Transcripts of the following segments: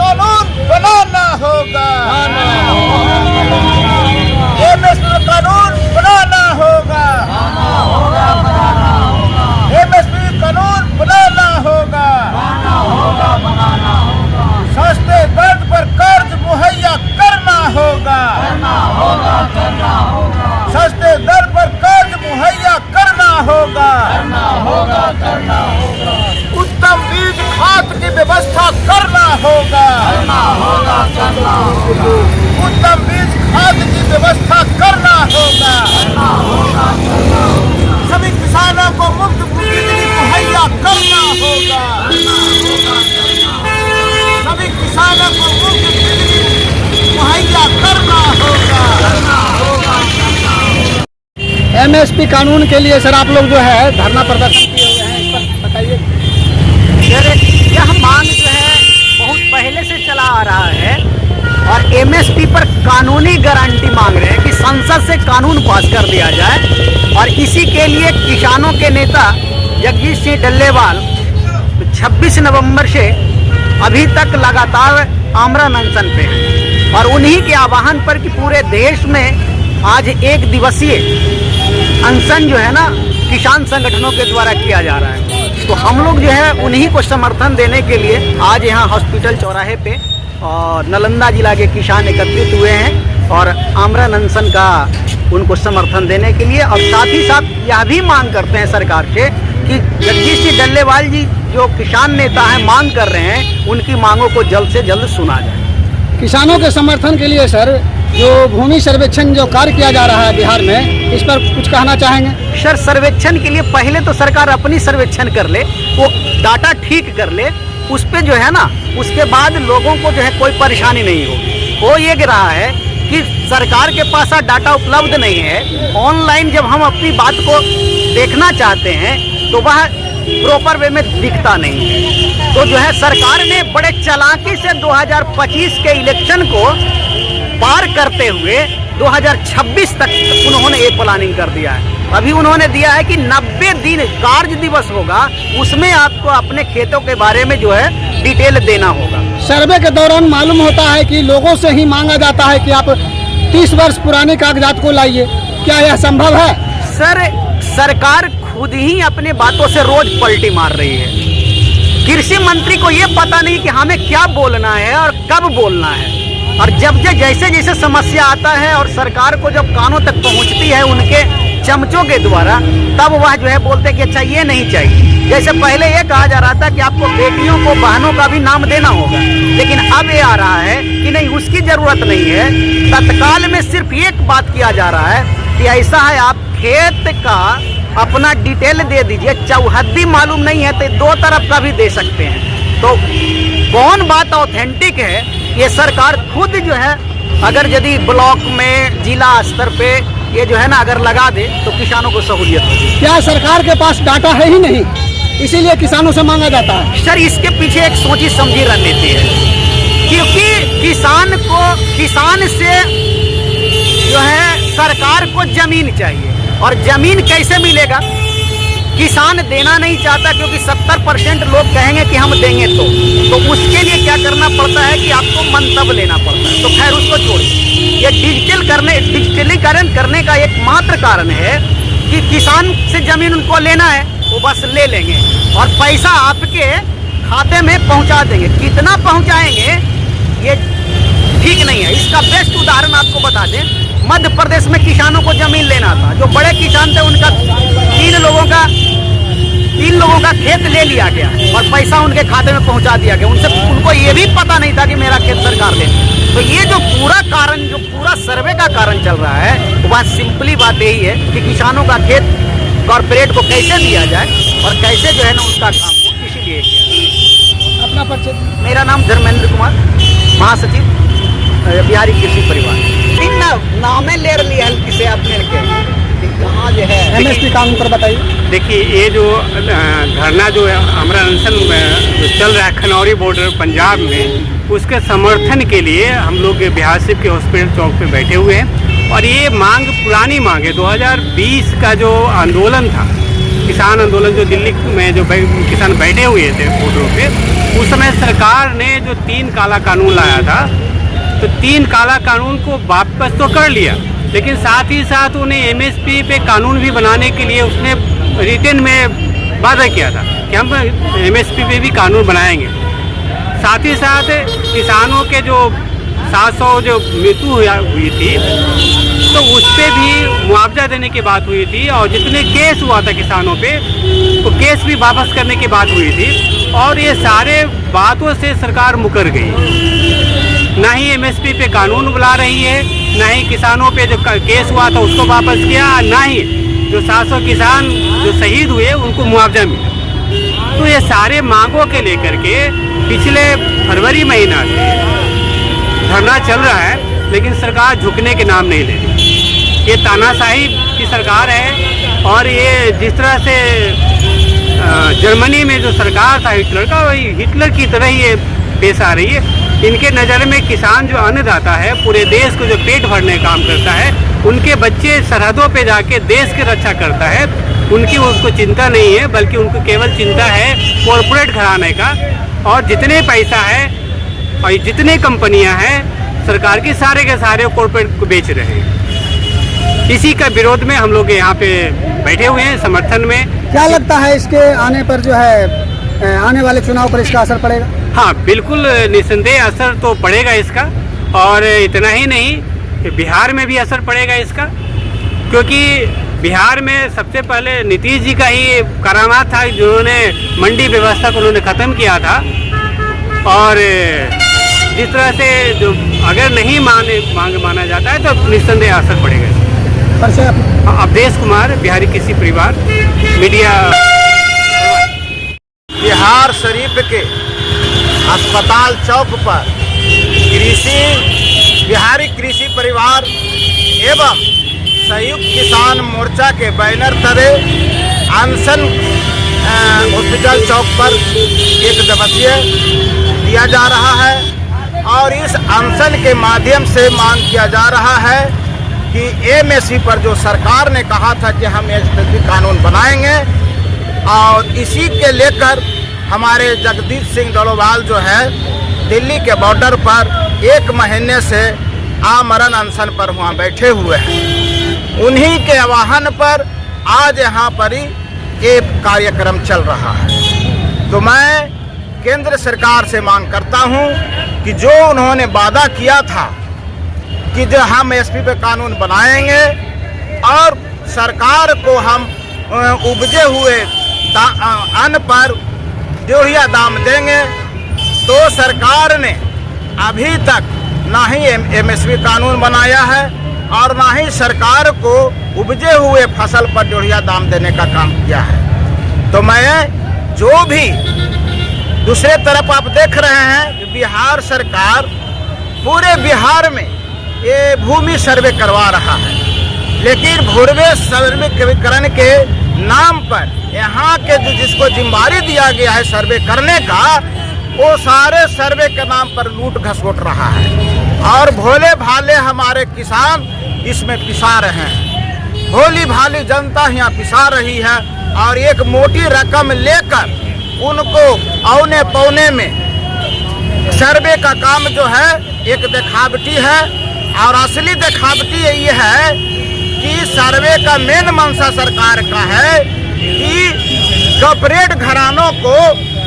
कानून बनाना होगा, एमएसपी कानून बनाना होगा, एमएसपी कानून बनाना होगा, सस्ते दर पर कर्ज मुहैया करना होगा, सस्ते दर पर कर्ज मुहैया करना होगा, उत्तम बीज खाद की व्यवस्था करना होगा, उत्तम बीज खाद की व्यवस्था करना होगा, सभी किसानों को मुफ्त बिजली मुहैया करना होगा, सभी किसानों को मुफ्त बिजली मुहैया करना होगा। एमएसपी कानून के लिए सर आप लोग जो है धरना प्रदर्शन किए हुए हैं, इस पर बताइए। सर यह मांग जो है बहुत पहले से चला आ रहा है और एमएसपी पर कानूनी गारंटी मांग रहे हैं कि संसद से कानून पास कर दिया जाए और इसी के लिए किसानों के नेता जगदीश सिंह डल्लेवाल 26 नवंबर से अभी तक लगातार आमरण अनशन पे हैं और उन्हीं के आह्वान पर कि पूरे देश में आज एक दिवसीय अनशन जो है ना किसान संगठनों के द्वारा किया जा रहा है। तो हम लोग जो है उन्हीं को समर्थन देने के लिए आज यहाँ हॉस्पिटल चौराहे पे और नालंदा जिला के किसान एकत्रित हुए हैं और आमरण अनशन का उनको समर्थन देने के लिए और साथ ही साथ यह भी मांग करते हैं सरकार से कि जगदीश सिंह डल्लेवाल जी जो किसान नेता हैं मांग कर रहे हैं उनकी मांगों को जल्द से जल्द सुना जाए। किसानों के समर्थन के लिए सर जो भूमि सर्वेक्षण जो कार्य किया जा रहा है बिहार में, इस पर कुछ कहना चाहेंगे? सर सर्वेक्षण के लिए पहले तो सरकार अपनी सर्वेक्षण कर ले, वो डाटा ठीक कर ले, उस पे जो है ना उसके बाद लोगों को जो है कोई परेशानी नहीं होगी। हो ये रहा है कि सरकार के पास डाटा उपलब्ध नहीं है, ऑनलाइन जब हम अपनी बात को देखना चाहते हैं तो वह प्रॉपर वे में दिखता नहीं है। तो जो है सरकार ने बड़े चालाकी से 2025 के इलेक्शन को पार करते हुए 2026 तक उन्होंने एक प्लानिंग कर दिया है। अभी उन्होंने दिया है कि 90 दिन कार्य दिवस होगा, उसमें आपको अपने खेतों के बारे में जो है डिटेल देना होगा। सर्वे के दौरान मालूम होता है कि लोगों से ही मांगा जाता है कि आप 30 वर्ष पुराने कागजात को लाइए, क्या यह संभव है? सर सरकार खुद ही अपने बातों से रोज पलटी मार रही है। कृषि मंत्री को ये पता नहीं कि हमें क्या बोलना है और कब बोलना है, और जब जैसे जैसे समस्या आता है और सरकार को जब कानों तक पहुंचती है उनके चमचों के द्वारा, तब वह जो है बोलते कि अच्छा ये नहीं चाहिए। जैसे पहले ये कहा जा रहा था कि आपको बेटियों को बहनों का भी नाम देना होगा, लेकिन अब ये आ रहा है कि नहीं उसकी जरूरत नहीं है। तत्काल में सिर्फ एक बात किया जा रहा है कि ऐसा है आप खेत का अपना डिटेल दे दीजिए, चौहद्दी मालूम नहीं है तो 2 तरफ का भी दे सकते हैं। तो कौन बात ऑथेंटिक है ये सरकार खुद जो है अगर यदि ब्लॉक में जिला स्तर पे ये जो है ना अगर लगा दे तो किसानों को सहूलियत होगी। क्या सरकार के पास डाटा है ही नहीं, इसीलिए किसानों से मांगा जाता है? सर इसके पीछे एक सोची समझी रणनीति है, क्योंकि किसान से जो है सरकार को जमीन चाहिए और जमीन कैसे मिलेगा? किसान देना नहीं चाहता क्योंकि 70% लोग कहेंगे कि हम देंगे तो उसके लिए क्या करना पड़ता है कि आपको मंतव्य लेना पड़ता है। तो खैर उसको छोड़िए, ये डिजिटलीकरण करने का एकमात्र कारण है कि किसान से जमीन उनको लेना है, वो बस ले लेंगे और पैसा आपके खाते में पहुंचा देंगे। कितना पहुंचाएंगे ये ठीक नहीं है। इसका बेस्ट उदाहरण आपको बता दें, मध्य प्रदेश में किसानों को जमीन लेना था, जो बड़े किसान थे उनका 3 लोगों का खेत ले लिया गया और पैसा उनके खाते में पहुंचा दिया गया। उनको ये भी पता नहीं था कि मेरा खेत सरकार ले। तो ये जो पूरा सर्वे का कारण चल रहा है, तो वह सिंपली बात यही है कि किसानों का खेत कॉर्पोरेट को कैसे दिया जाए और कैसे जो है ना उसका काम हो, इसीलिए किया। अपना परिचय? मेरा नाम धर्मेंद्र कुमार, महासचिव बिहारी कृषि परिवार। नामे ले रही है किसे अपने के कहाँ जो है एमएसपी कानून पर बताइए। देखिए ये जो धरना जो है आमरण अनशन जो चल रहा है खनौरी बॉर्डर पंजाब में, उसके समर्थन के लिए हम लोग बिहार सिप के हॉस्पिटल चौक पे बैठे हुए हैं। और ये मांग पुरानी मांग है, 2020 का जो आंदोलन था कि किसान आंदोलन जो दिल्ली में जो किसान बैठे हुए थे बॉर्डरों पे, उस समय सरकार ने जो 3 काला कानून लाया था, तो 3 काला कानून को वापस तो कर लिया, लेकिन साथ ही साथ उन्हें एमएसपी पे कानून भी बनाने के लिए उसने रिटर्न में वादा किया था कि हम एमएसपी पे भी कानून बनाएंगे। साथ ही साथ किसानों के जो 700 जो मृत्यु हुई थी, तो उस पर भी मुआवजा देने की बात हुई थी, और जितने केस हुआ था किसानों पे, तो केस भी वापस करने की बात हुई थी। और ये सारे बातों से सरकार मुकर गई, ना ही एमएसपी पे कानून बुला रही है, ना ही किसानों पे जो केस हुआ था उसको वापस किया, ना ही जो 700 किसान जो शहीद हुए उनको मुआवजा मिला। तो ये सारे मांगों के लेकर के पिछले फरवरी महीना से धरना चल रहा है, लेकिन सरकार झुकने के नाम नहीं ले रही। ये तानाशाही की सरकार है, और ये जिस तरह से जर्मनी में जो सरकार था हिटलर का, वही हिटलर की तरह ही ये पेश आ रही है। इनके नज़र में किसान जो अन्नदाता है, पूरे देश को जो पेट भरने काम करता है, उनके बच्चे सरहदों पे जाके देश की रक्षा करता है, उनकी उसको चिंता नहीं है, बल्कि उनको केवल चिंता है कॉरपोरेट घराने का। और जितने पैसा है और जितने कंपनियां हैं सरकार की, सारे के सारे कॉरपोरेट को बेच रहे हैं। इसी का विरोध में हम लोग यहाँ पे बैठे हुए हैं, समर्थन में। क्या लगता है इसके आने पर जो है आने वाले चुनाव पर इसका असर पड़ेगा? हाँ, बिल्कुल निस्संदेह असर तो पड़ेगा इसका, और इतना ही नहीं, बिहार में भी असर पड़ेगा इसका, क्योंकि बिहार में सबसे पहले नीतीश जी का ही करामात था, जिन्होंने मंडी व्यवस्था को उन्होंने ख़त्म किया था। और जिस तरह से जो अगर नहीं माना जाता है तो निस्संदेह असर पड़ेगा। अवधेश कुमार, बिहारी कृषि परिवार, मीडिया। बिहार शरीफ के अस्पताल चौक पर बिहारी कृषि परिवार एवं संयुक्त किसान मोर्चा के बैनर तले अनशन हॉस्पिटल चौक पर 1 दिवसीय दिया जा रहा है, और इस अनशन के माध्यम से मांग किया जा रहा है कि एमएसपी पर जो सरकार ने कहा था कि हम एमएसपी कानून बनाएंगे, और इसी के लेकर हमारे जगदीश सिंह डोलोवाल जो है दिल्ली के बॉर्डर पर 1 महीने से आमरण अनशन पर वहाँ बैठे हुए हैं। उन्हीं के आह्वान पर आज यहाँ पर ही एक कार्यक्रम चल रहा है। तो मैं केंद्र सरकार से मांग करता हूँ कि जो उन्होंने वादा किया था कि जो हम एमएसपी पे कानून बनाएंगे और सरकार को हम उपजे हुए अन्न पर जोड़िया दाम देंगे, तो सरकार ने अभी तक ना ही एमएसपी कानून बनाया है और ना ही सरकार को उपजे हुए फसल पर जोड़िया दाम देने का काम किया है। तो मैं जो भी दूसरे तरफ आप देख रहे हैं कि बिहार सरकार पूरे बिहार में ये भूमि सर्वे करवा रहा है, लेकिन भूमि सर्वेकरण के नाम पर यहाँ के जिसको जिम्मेदारी दिया गया है सर्वे करने का, वो सारे सर्वे के नाम पर लूट घसोट रहा है, और भोले भाले हमारे किसान इसमें पिसा रहे हैं। भोली भाली जनता यहाँ पिसा रही है, और एक मोटी रकम लेकर उनको औने पौने में सर्वे का काम जो है एक दिखावटी है। और असली दिखावटी ये है कि सर्वे का मेन मंशा सरकार का है कि कॉर्पोरेट घरानों को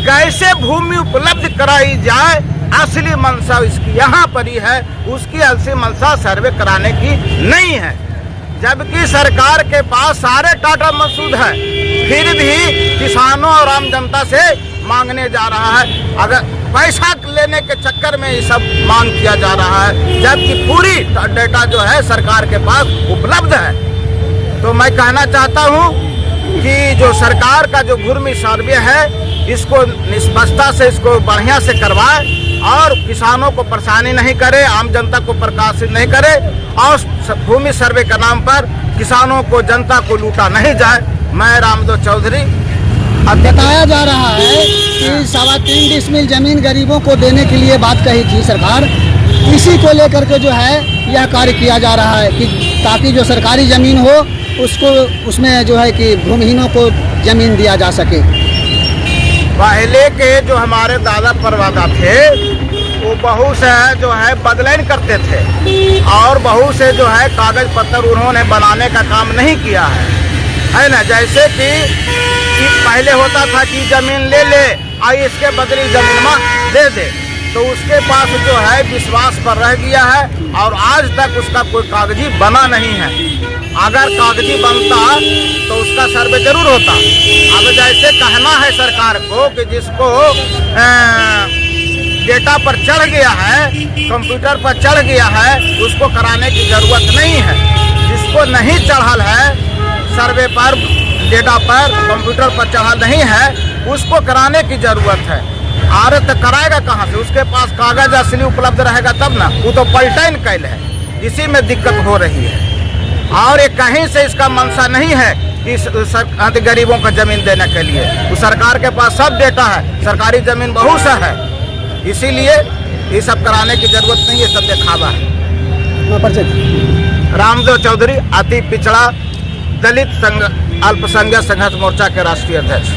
कैसे भूमि उपलब्ध कराई जाए, असली मंशा इसकी यहाँ पर ही है, उसकी असली मंशा सर्वे कराने की नहीं है। जबकि सरकार के पास सारे टाटा मसूद है, फिर भी किसानों और आम जनता से मांगने जा रहा है। अगर पैसा लेने के चक्कर में ये सब मांग किया जा रहा है, जबकि पूरी डेटा जो है सरकार के पास उपलब्ध है। तो मैं कहना चाहता हूँ कि जो सरकार का जो भूमि सर्वे है, इसको निष्पक्षता से इसको बढ़िया से करवाए और किसानों को परेशानी नहीं करे, आम जनता को प्रकाशित नहीं करे, और भूमि सर्वे के नाम पर किसानों को, जनता को लूटा नहीं जाए। मैं रामदो चौधरी। अब बताया जा रहा है कि 3.25 डिसमिल जमीन गरीबों को देने के लिए बात कही थी सरकार, इसी को लेकर के जो है यह कार्य किया जा रहा है कि ताकि जो सरकारी ज़मीन हो उसको उसमें जो है कि भूमिहीनों को जमीन दिया जा सके? पहले के जो हमारे दादा परदादा थे वो बहू से जो है बदलैन करते थे और बहू से जो है कागज पत्र उन्होंने बनाने का काम नहीं किया है ना। जैसे कि पहले होता था कि जमीन ले ले और इसके बदले जमीन में दे दे, तो उसके पास जो है विश्वास पर रह गया है और आज तक उसका कोई कागजी बना नहीं है। अगर कागजी बनता तो उसका सर्वे जरूर होता। अब जैसे कहना है सरकार को कि जिसको डेटा पर चढ़ गया है, कंप्यूटर पर चढ़ गया है, उसको कराने की जरूरत नहीं है। जिसको नहीं चढ़ल है सर्वे पर, डेटा पर, कंप्यूटर पर चढ़ा नहीं है, उसको कराने की जरूरत है। और तो कराएगा कहाँ से? उसके पास कागज असली उपलब्ध रहेगा तब ना। वो तो पलटन कैल है, इसी में दिक्कत हो रही है। और ये कहीं से इसका मंशा नहीं है कि गरीबों को जमीन देने के लिए। वो सरकार के पास सब डेटा है, सरकारी जमीन बहुत सा है, इसीलिए ये सब कराने की जरूरत नहीं है, सब दिखावा है। रामदेव चौधरी, अति पिछड़ा दलित संघ अल्पसंख्यक संघर्ष मोर्चा के राष्ट्रीय अध्यक्ष।